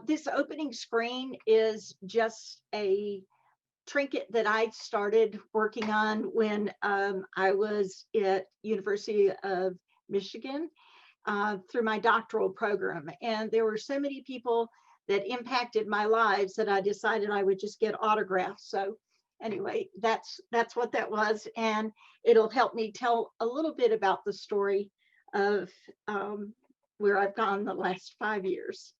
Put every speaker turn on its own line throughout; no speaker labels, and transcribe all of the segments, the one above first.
This opening screen is just a trinket that I started working on when I was at University of Michigan through my doctoral program. And there were so many people that impacted my lives that I decided I would just get autographs. So anyway, that's what that was. And it'll help me tell a little bit about the story of where I've gone the last 5 years.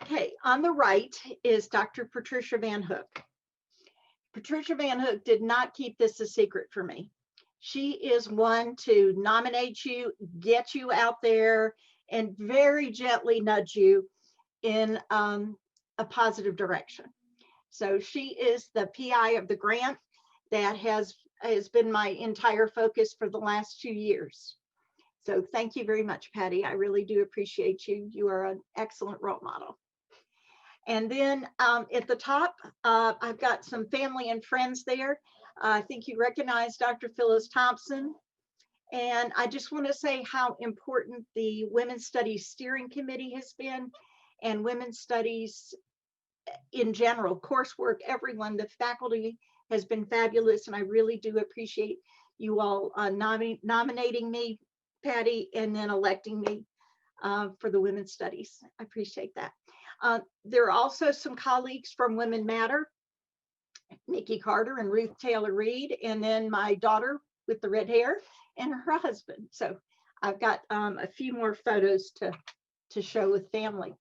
Okay, on the right is Dr. Patricia Van Hook. Patricia Van Hook did not keep this a secret for me. She is one to nominate you, get you out there, and very gently nudge you in a positive direction. So she is the PI of the grant that has been my entire focus for the last 2 years. So thank you very much, Patty. I really do appreciate you. You are an excellent role model. And then at the top, I've got some family and friends there. I think you recognize Dr. Phyllis Thompson. And I just want to say how important the Women's Studies Steering Committee has been, and Women's Studies in general, coursework, everyone, the faculty has been fabulous. And I really do appreciate you all nominating me, Patty, and then electing me for the Women's Studies. I appreciate that. There are also some colleagues from Women Matter, Nikki Carter and Ruth Taylor Reed, and then my daughter with the red hair and her husband. So I've got a few more photos to show with family.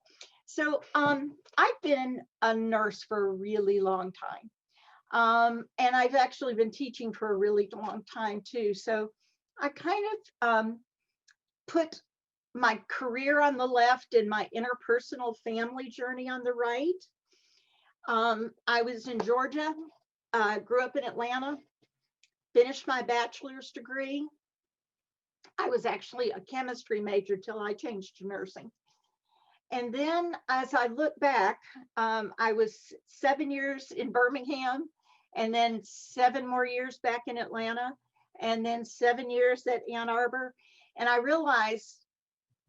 So I've been a nurse for a really long time. And I've actually been teaching for a really long time too. So I kind of put my career on the left and my interpersonal family journey on the right. I was in Georgia, grew up in Atlanta, finished my bachelor's degree. I was actually a chemistry major till I changed to nursing. And then as I look back, I was 7 years in Birmingham, and then 7 more years back in Atlanta, and then 7 years at Ann Arbor. And I realized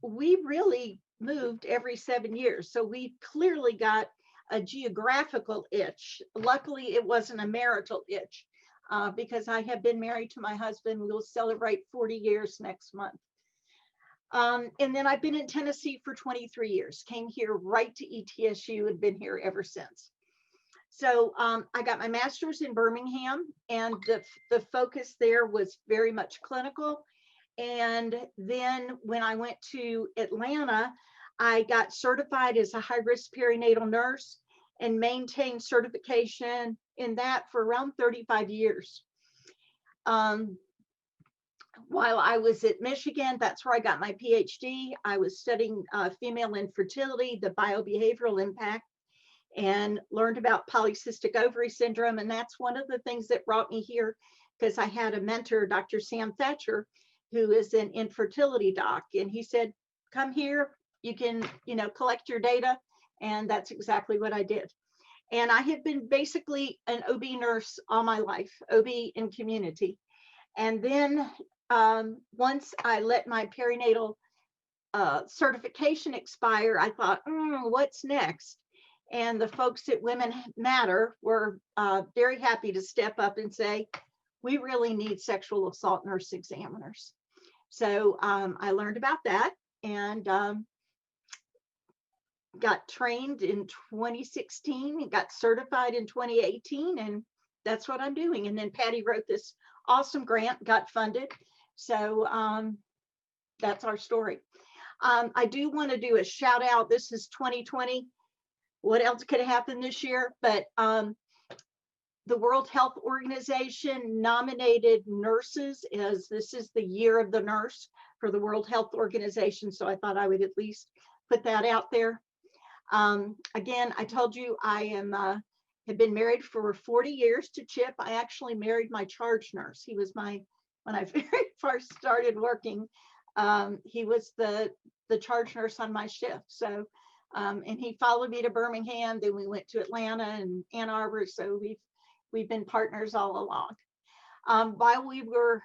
we really moved every 7 years. So we clearly got a geographical itch. Luckily, it wasn't a marital itch because I have been married to my husband. We'll celebrate 40 years next month. And then I've been in Tennessee for 23 years, came here right to ETSU and been here ever since. So I got my master's in Birmingham, and the focus there was very much clinical. And then when I went to Atlanta, I got certified as a high-risk perinatal nurse and maintained certification in that for around 35 years. While I was at Michigan, that's where I got my PhD. I was studying female infertility, the biobehavioral impact, and learned about polycystic ovary syndrome. And that's one of the things that brought me here, because I had a mentor, Dr. Sam Thatcher, who is an infertility doc. And he said, come here, you can, collect your data. And that's exactly what I did. And I have been basically an OB nurse all my life, OB in community. And then once I let my perinatal certification expire, I thought, what's next? And the folks at Women Matter were very happy to step up and say, we really need sexual assault nurse examiners. So I learned about that and got trained in 2016 and got certified in 2018. And that's what I'm doing. And then Patty wrote this awesome grant, got funded. So that's our story. I do want to do a shout out. This is 2020. What else could have happened this year? But the World Health Organization nominated nurses as this is the year of the nurse for the World Health Organization. So I thought I would at least put that out there. Again, I told you I have been married for 40 years to Chip. I actually married my charge nurse. He was when I very first started working, he was the charge nurse on my shift. So, and he followed me to Birmingham. Then we went to Atlanta and Ann Arbor. So we've been partners all along. While we were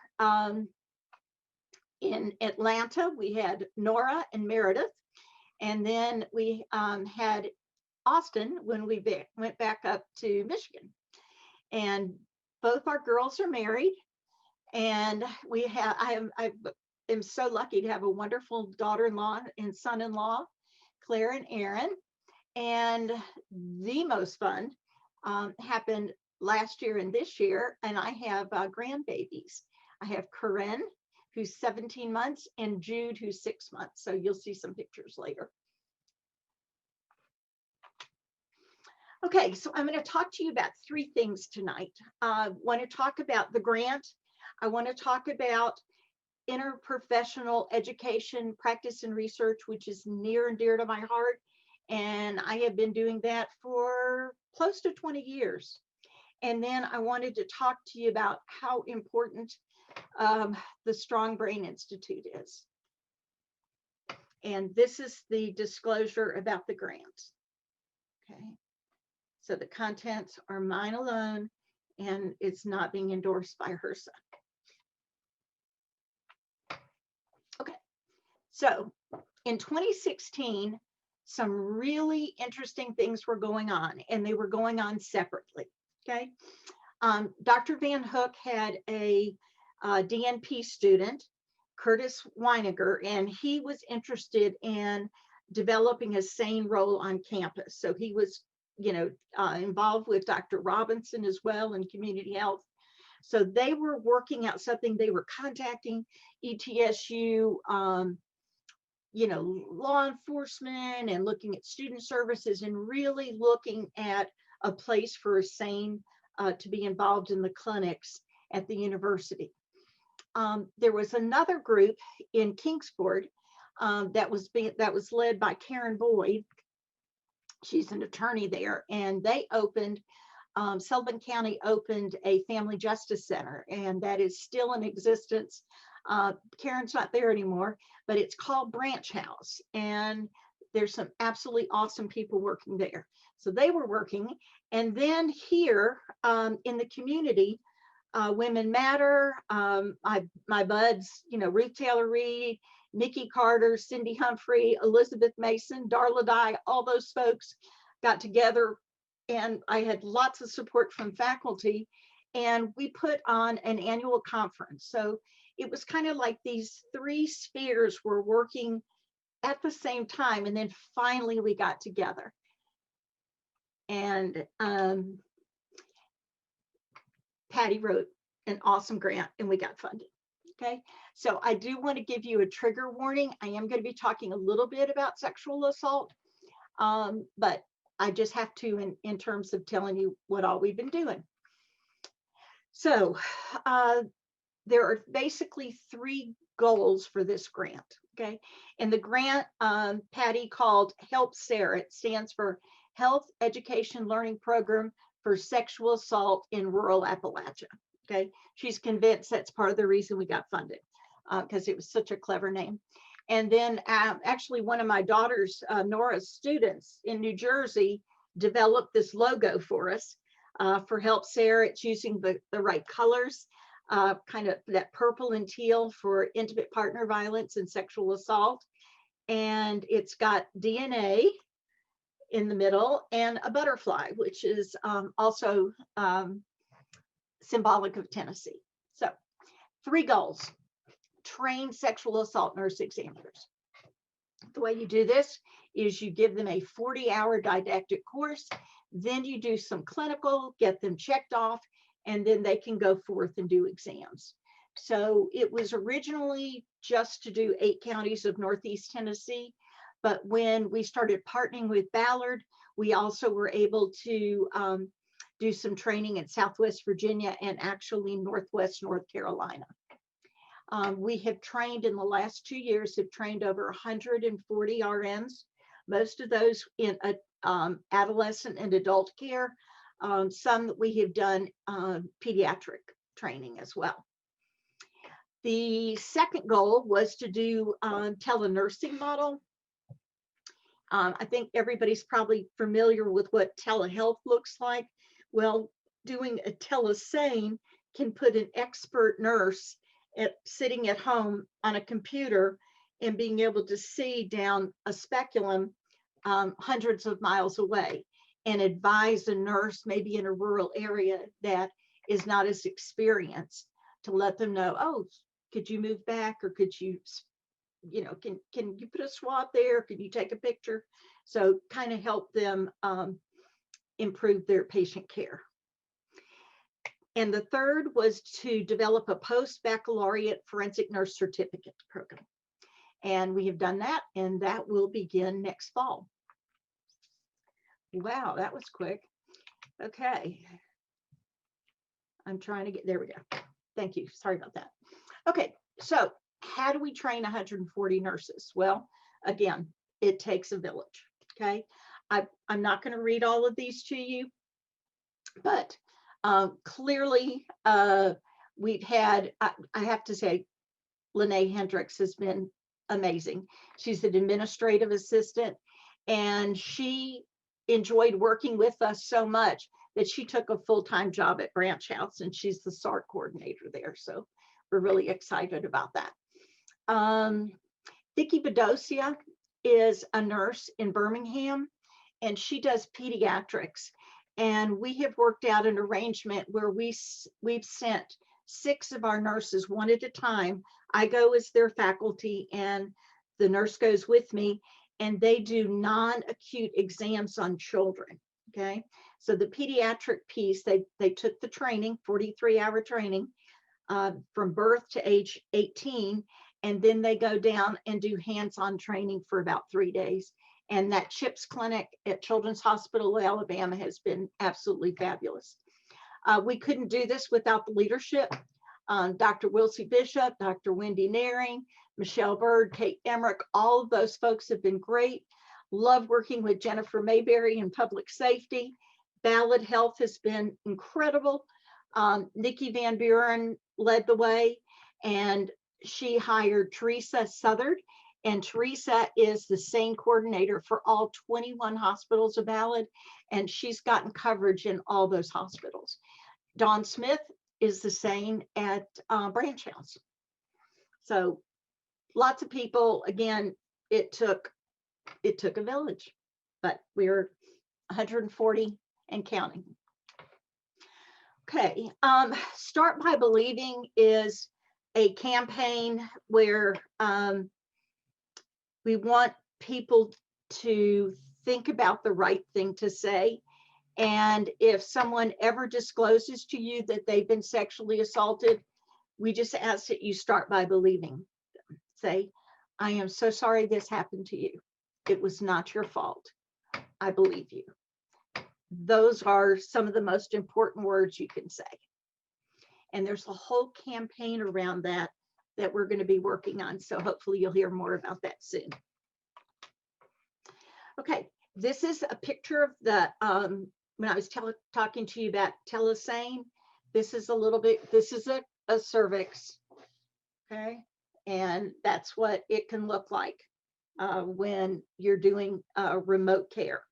In Atlanta, we had Nora and Meredith. And then we had Austin when we went back up to Michigan. And both our girls are married. And we have, I am so lucky to have a wonderful daughter-in-law and son-in-law, Claire and Aaron. And the most fun happened last year and this year. And I have grandbabies. I have Corinne, who's 17 months, and Jude, who's 6 months. So you'll see some pictures later. Okay, so I'm going to talk to you about 3 things tonight. I want to talk about the grant. I want to talk about interprofessional education, practice, and research, which is near and dear to my heart. And I have been doing that for close to 20 years. And then I wanted to talk to you about how important the Strong Brain Institute is. And this is the disclosure about the grant. Okay. So the contents are mine alone, and it's not being endorsed by HRSA. Okay. So in 2016, some really interesting things were going on, and they were going on separately. Okay. Dr. Van Hook had a DNP student, Curtis Weiniger, and he was interested in developing a sane role on campus. So he was, involved with Dr. Robinson as well in community health. So they were working out something. They were contacting ETSU, law enforcement, and looking at student services, and really looking at a place for a sane to be involved in the clinics at the university. There was another group in Kingsport that was led by Karen Boyd. She's an attorney there, and they opened, Sullivan County opened a family justice center, and that is still in existence. Karen's not there anymore, but it's called Branch House, and there's some absolutely awesome people working there. So they were working, and then here in the community, Women Matter, my buds, Ruth Taylor Reed, Nikki Carter, Cindy Humphrey, Elizabeth Mason, Darla Dye, all those folks got together, and I had lots of support from faculty, and we put on an annual conference. So it was kind of like these 3 spheres were working at the same time, and then finally we got together. And Patty wrote an awesome grant, and we got funded. Okay, so I do want to give you a trigger warning. I am going to be talking a little bit about sexual assault, but I just have to in terms of telling you what all we've been doing. So there are basically 3 goals for this grant. Okay, and the grant Patty called Help Sarah. It stands for Health Education Learning Program for Sexual Assault in Rural Appalachia. Okay, she's convinced that's part of the reason we got funded, because it was such a clever name. And then actually one of my daughter's, Nora's students in New Jersey, developed this logo for us for Help Sarah. It's using the right colors, kind of that purple and teal for intimate partner violence and sexual assault. And it's got DNA in the middle and a butterfly, which is also symbolic of Tennessee. So 3 goals: train sexual assault nurse examiners. The way you do this is you give them a 40-hour didactic course, then you do some clinical, get them checked off, and then they can go forth and do exams. So it was originally just to do 8 counties of Northeast Tennessee, but when we started partnering with Ballard, we also were able to do some training in Southwest Virginia and actually Northwest North Carolina. We have trained in the last 2 years, have trained over 140 RNs, most of those in adolescent and adult care, some that we have done pediatric training as well. The second goal was to do telenursing model. I think everybody's probably familiar with what telehealth looks like. Well, doing a telesane can put an expert nurse sitting at home on a computer and being able to see down a speculum hundreds of miles away and advise a nurse maybe in a rural area that is not as experienced to let them know, oh, could you move back, or could you, can you put a swab there? Could you take a picture? So kind of help them improve their patient care. And the third was to develop a post-baccalaureate forensic nurse certificate program. And we have done that, and that will begin next fall. Wow, that was quick. Okay. I'm trying to get, there we go. Thank you. Sorry about that. Okay, so how do we train 140 nurses? Well, again, it takes a village, okay? I'm not going to read all of these to you, but clearly we've had, I have to say, Lene Hendricks has been amazing. She's an administrative assistant, and she enjoyed working with us so much that she took a full-time job at Branch House, and she's the SART coordinator there. So we're really excited about that. Vicki Bedosia is a nurse in Birmingham, and she does pediatrics. And we have worked out an arrangement where we've sent 6 of our nurses one at a time. I go as their faculty, and the nurse goes with me, and they do non-acute exams on children, okay? So the pediatric piece, they took the training, 43-hour training, from birth to age 18, and then they go down and do hands-on training for about 3 days. And that CHIPS clinic at Children's Hospital of Alabama has been absolutely fabulous. We couldn't do this without the leadership. Dr. Wilsie Bishop, Dr. Wendy Naring, Michelle Bird, Kate Emmerich, all of those folks have been great. Love working with Jennifer Mayberry in public safety. Ballad Health has been incredible. Nikki Van Buren led the way, and she hired Teresa Southard, and Teresa is the SANE coordinator for all 21 hospitals of Ballad, and she's gotten coverage in all those hospitals. Dawn Smith is the SANE at Branch House. So lots of people. Again, it took a village, but we're 140 and counting. Okay, Start by Believing is a campaign where we want people to think about the right thing to say. And if someone ever discloses to you that they've been sexually assaulted, we just ask that you start by believing. Say, I am so sorry this happened to you. It was not your fault. I believe you. Those are some of the most important words you can say. And there's a whole campaign around that we're going to be working on. So hopefully you'll hear more about that soon. Okay, this is a picture of the, when I was talking to you about telesane, this is a little bit, this is a cervix, okay? And that's what it can look like when you're doing remote care.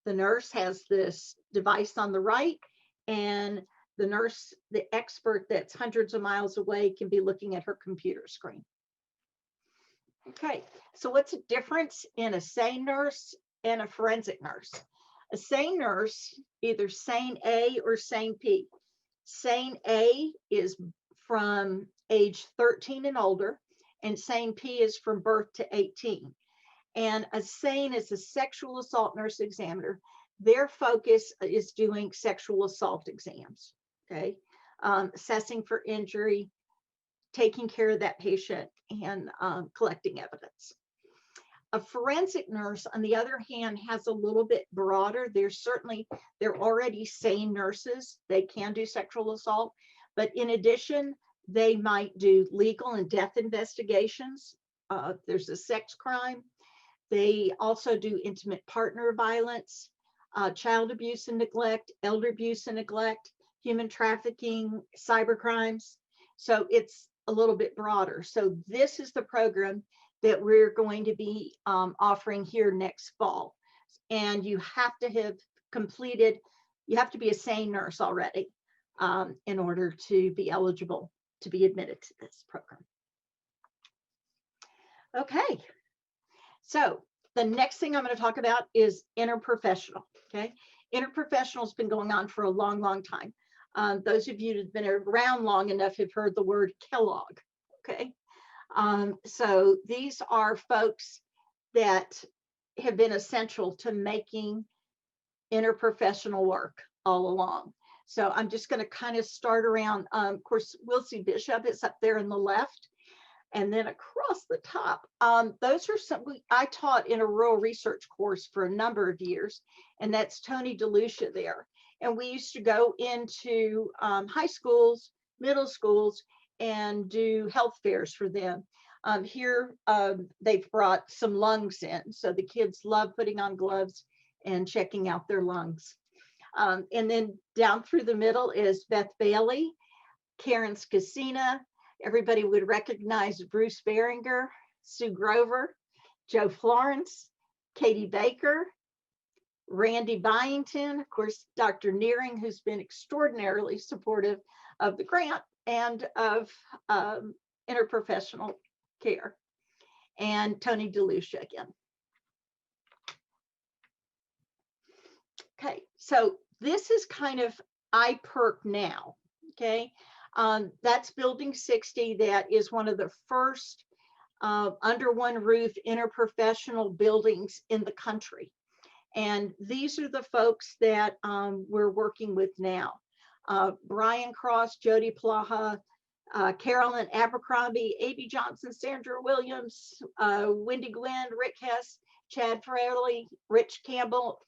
The nurse has this device on the right, and the nurse, the expert that's hundreds of miles away, can be looking at her computer screen. Okay, so what's the difference in a SANE nurse and a forensic nurse? A SANE nurse, either SANE A or SANE P. SANE A is from age 13 and older, and SANE P is from birth to 18. And a SANE is a sexual assault nurse examiner. Their focus is doing sexual assault exams, okay? Assessing for injury, taking care of that patient, and collecting evidence. A forensic nurse, on the other hand, has a little bit broader. They're already SANE nurses. They can do sexual assault, but in addition, they might do legal and death investigations. If there's a sex crime. They also do intimate partner violence, child abuse and neglect, elder abuse and neglect, human trafficking, cyber crimes. So it's a little bit broader. So this is the program that we're going to be offering here next fall. And you have to have completed, you have to be a SANE nurse already in order to be eligible to be admitted to this program. Okay, so the next thing I'm going to talk about is interprofessional. Okay, interprofessional has been going on for a long, long time. Those of you that have been around long enough have heard the word Kellogg. Okay, so these are folks that have been essential to making interprofessional work all along. So I'm just going to kind of start around. Of course, Wilsie Bishop is up there in the left. And then across the top, those are some I taught in a rural research course for a number of years, and that's Tony DeLucia there. And we used to go into high schools, middle schools, and do health fairs for them. Here, they've brought some lungs in, so the kids love putting on gloves and checking out their lungs. And then down through the middle is Beth Bailey, Karen Scasina. Everybody would recognize Bruce Beringer, Sue Grover, Joe Florence, Katie Baker, Randy Byington, of course, Dr. Nearing, who's been extraordinarily supportive of the grant and of interprofessional care, and Tony DeLucia again. Okay, so this is kind of IPERC now, okay? That's Building 60. That is one of the first under one roof interprofessional buildings in the country. And these are the folks that we're working with now. Brian Cross, Jody Plaha, Carolyn Abercrombie, A.B. Johnson, Sandra Williams, Wendy Glenn, Rick Hess, Chad Fraley, Rich Campbell,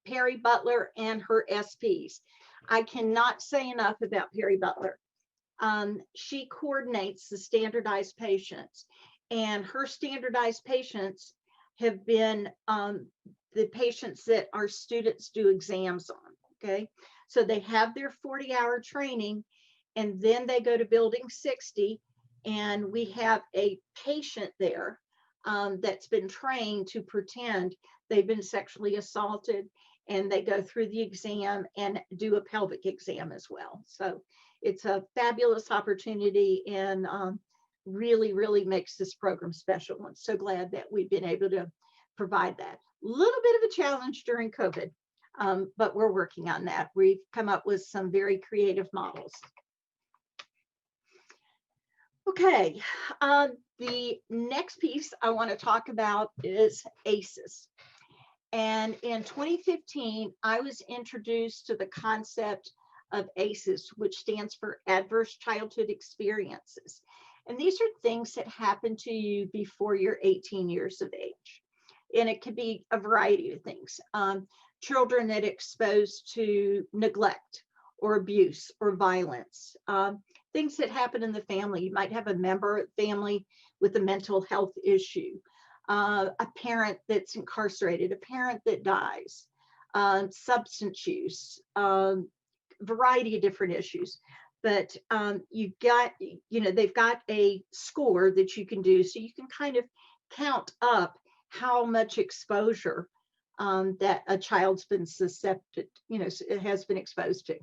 Perry Butler, and her SPs. I cannot say enough about Perry Butler. She coordinates the standardized patients, and her standardized patients have been the patients that our students do exams on, okay? So they have their 40-hour training, and then they go to Building 60, and we have a patient there that's been trained to pretend they've been sexually assaulted, and they go through the exam and do a pelvic exam as well. So it's a fabulous opportunity, and really, really makes this program special. I'm so glad that we've been able to provide that. A little bit of a challenge during COVID, but we're working on that. We've come up with some very creative models. Okay, the next piece I want to talk about is ACEs. And in 2015, I was introduced to the concept of ACEs, which stands for Adverse Childhood Experiences. And these are things that happen to you before you're 18 years of age. And it could be a variety of things. Children that are exposed to neglect or abuse or violence. Things that happen in the family. You might have a member of the family with a mental health issue. A parent that's incarcerated, a parent that dies, substance use, variety of different issues. But you've got, they've got a score that you can do, so you can kind of count up how much exposure that a child's been has been exposed to.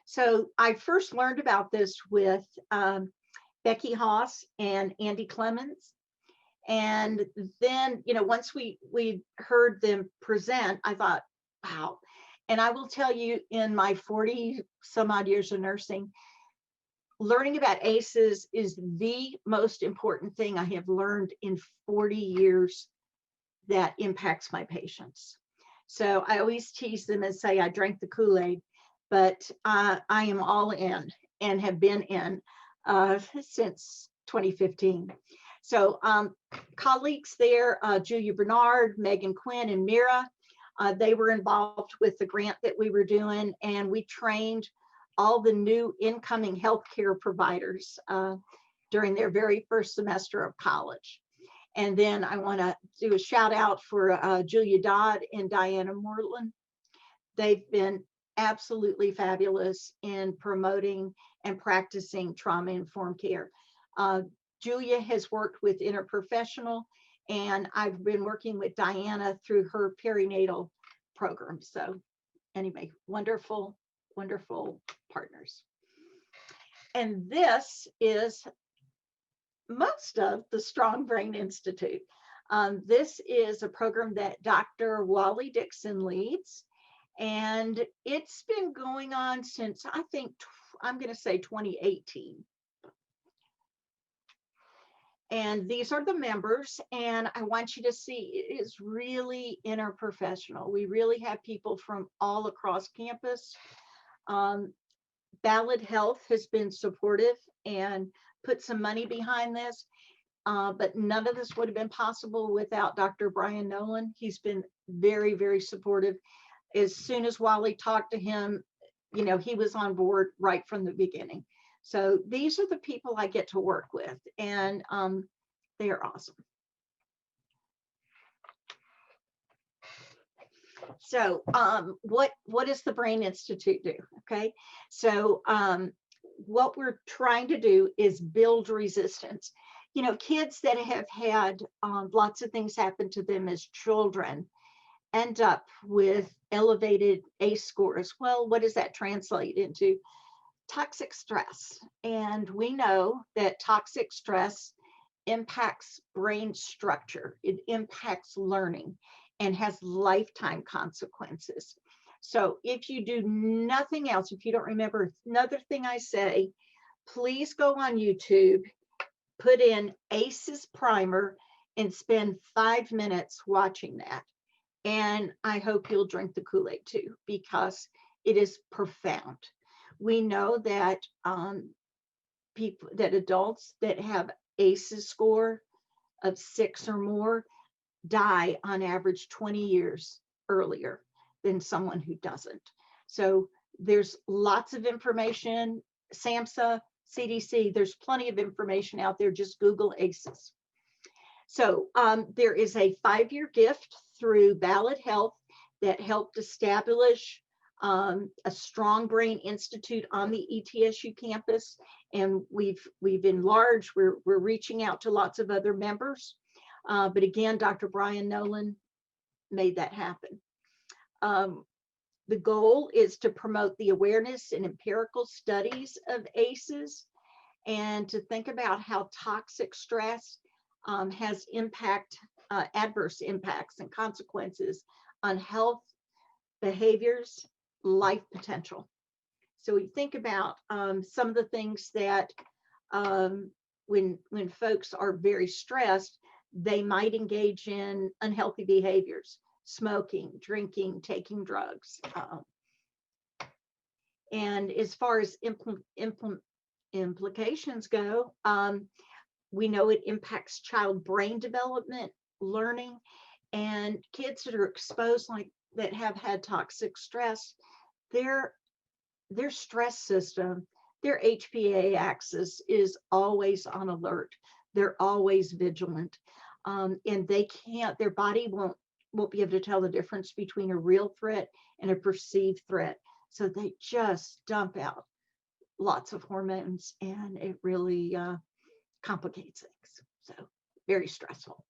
So I first learned about this with Becky Haas and Andy Clemens. And then, once we heard them present, I thought, wow. And I will tell you, in my 40 some odd years of nursing, learning about ACEs is the most important thing I have learned in 40 years that impacts my patients. So I always tease them and say I drank the Kool-Aid, but I am all in and have been in since 2015. So colleagues there, Julia Bernard, Megan Quinn, and Mira, they were involved with the grant that we were doing, and we trained all the new incoming healthcare providers during their very first semester of college. And then I want to do a shout out for Julia Dodd and Diana Moreland. They've been absolutely fabulous in promoting and practicing trauma-informed care. Julia has worked with Interprofessional, and I've been working with Diana through her perinatal program. So anyway, wonderful, wonderful partners. And this is most of the Strong Brain Institute. This is a program that Dr. Wally Dixon leads, and it's been going on since, I think, I'm going to say 2018. And these are the members, and I want you to see it is really interprofessional. We really have people from all across campus. Ballad Health has been supportive and put some money behind this, but none of this would have been possible without Dr. Brian Nolan. He's been very, very supportive. As soon as Wally talked to him, you know, he was on board right from the beginning. So these are the people I get to work with, and they are awesome. So what does the Brain Institute do? Okay, so what we're trying to do is build resistance. You know, kids that have had lots of things happen to them as children end up with elevated ACE scores. Well, what does that translate into? Toxic stress. And we know that toxic stress impacts brain structure, it impacts learning, and has lifetime consequences. So if you do nothing else, if you don't remember another thing I say, please go on YouTube, put in ACEs primer, and spend 5 minutes watching that. And I hope you'll drink the Kool-Aid too, because it is profound. We know that adults that have ACEs score of 6 or more die on average 20 years earlier than someone who doesn't. So there's lots of information, SAMHSA, CDC, there's plenty of information out there. Just Google ACEs. So there is a 5-year gift through Ballad Health that helped establish a Strong Brain Institute on the ETSU campus, and we've enlarged. We're reaching out to lots of other members, but again, Dr. Brian Nolan made that happen. The goal is to promote the awareness and empirical studies of ACEs, and to think about how toxic stress has adverse impacts and consequences on health, behaviors, life potential. So we think about some of the things that when folks are very stressed, they might engage in unhealthy behaviors, smoking, drinking, taking drugs. And as far as implications go, we know it impacts child brain development, learning, and kids that are exposed, like that have had toxic stress, their stress system, their HPA axis is always on alert. They're always vigilant, and their body won't be able to tell the difference between a real threat and a perceived threat. So they just dump out lots of hormones, and it really complicates things. So very stressful.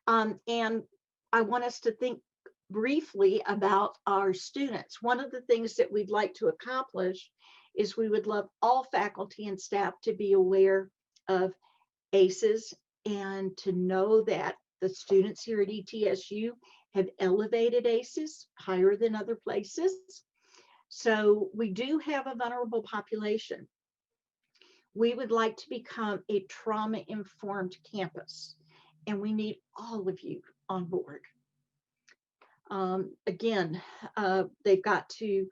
And I want us to think briefly about our students. One of the things that we'd like to accomplish is we would love all faculty and staff to be aware of ACEs, and to know that the students here at ETSU have elevated ACEs higher than other places. So we do have a vulnerable population. We would like to become a trauma-informed campus, and we need all of you on board. Again, they've got to,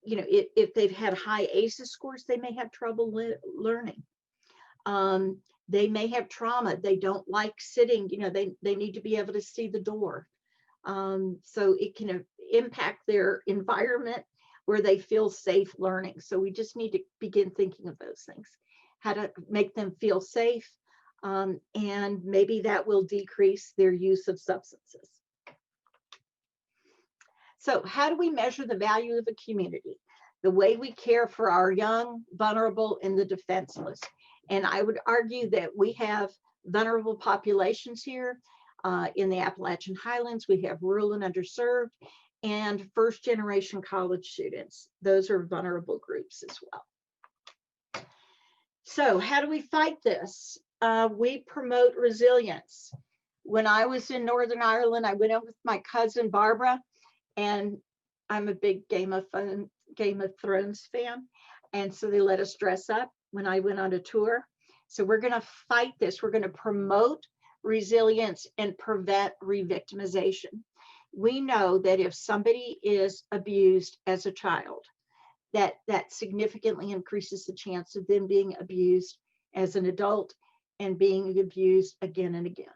you know, if they've had high ACEs scores, they may have trouble learning. They may have trauma. They don't like sitting, you know, they need to be able to see the door. So it can impact their environment where they feel safe learning. So we just need to begin thinking of those things, how to make them feel safe, and maybe that will decrease their use of substances. So how do we measure the value of a community? The way we care for our young, vulnerable, and the defenseless. And I would argue that we have vulnerable populations here in the Appalachian Highlands. We have rural and underserved, and first-generation college students. Those are vulnerable groups as well. So how do we fight this? We promote resilience. When I was in Northern Ireland, I went out with my cousin Barbara, and I'm a big Game of Thrones fan. And so they let us dress up when I went on a tour. So we're going to fight this. We're going to promote resilience and prevent re-victimization. We know that if somebody is abused as a child, that significantly increases the chance of them being abused as an adult and being abused again and again.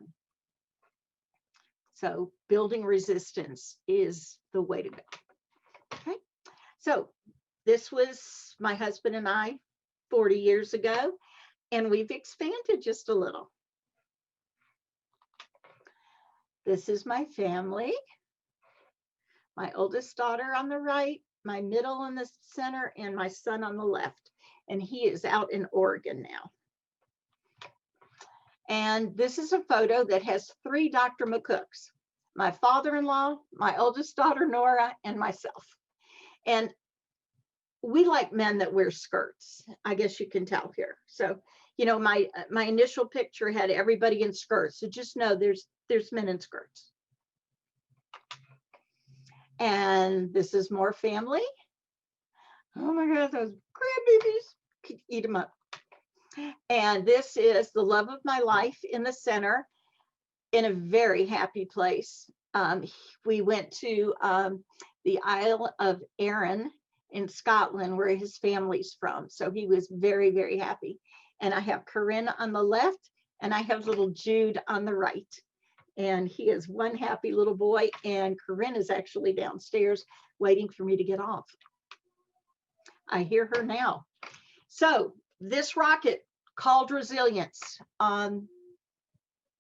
So building resistance is the way to go. Okay. So this was my husband and I 40 years ago, and we've expanded just a little. This is my family. My oldest daughter on the right, my middle in the center, and my son on the left. And he is out in Oregon now. And this is a photo that has 3 Dr. McCooks: my father-in-law, my oldest daughter, Nora, and myself. And we like men that wear skirts. I guess you can tell here. So, you know, my initial picture had everybody in skirts. So just know there's men in skirts. And this is more family. Oh my God, those grandbabies, could eat them up. And this is the love of my life in the center, in a very happy place. We went to the Isle of Arran in Scotland, where his family's from. So he was very, very happy. And I have Corinne on the left, and I have little Jude on the right. And he is one happy little boy, and Corinne is actually downstairs waiting for me to get off. I hear her now. So this rocket called resilience,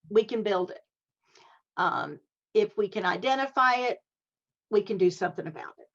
we can build it. If we can identify it, we can do something about it.